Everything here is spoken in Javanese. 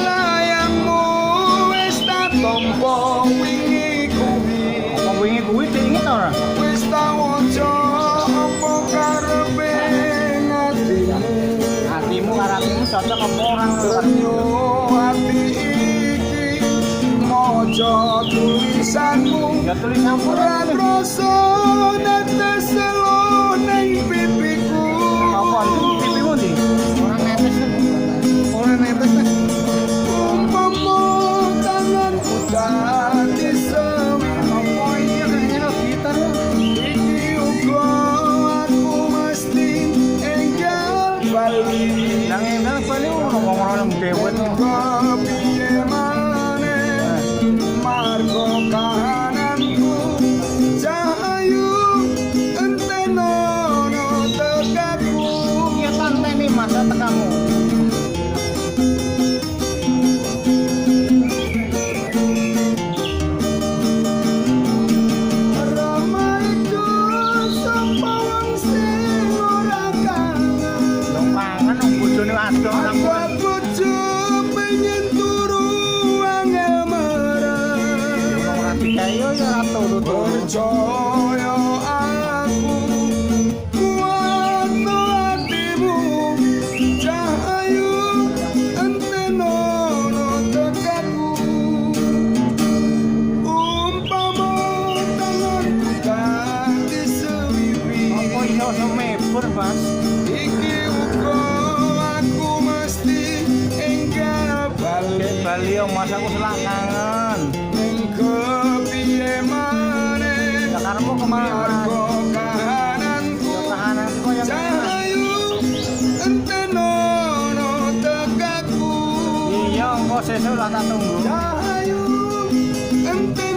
Layangmu wis tak tampa wingi kuwi. Apa wingi kuwi diinget ora? Wis tak waca apa karepe atimu. Hatimu karo atimu cocok apa ora? Ternyata hati iki maca tulisanmu. Ya tulisanmu Ora krasa netes selo ning pipiku. apa pipimu ndi? Ora netes. Ora netes. Umpama tanganku dadi sewi. Apa iya kayaknya gitar. Iki uga aku mesti enggal bali. Nang endang bali ngomong-ngomong dewet. Kepiye maneh margo kahananku cahayu entenono tegaku. Iya santai nih masa tekamu. Ramaiku sapa wong sing ora kangen. Dong pangan nang bojone wadon nang Aku bojo pengen turu angel mereng. ora dikayo ya ora turu-turu. Percaya aku kuat hatimu cahayu entenono tegaku. Umpama tanganku ganti sewiwi. Apa iso semepur, Mas? Iki uga aku mesti enggal balik. Bali yo Mas aku selak kangen. Ning kepiye maneh Ya karepmu kemana? margo kahananku Tahananku yang cahayu entenono tegaku. iya engko sesuk lah tak tunggu. Cahayu entenono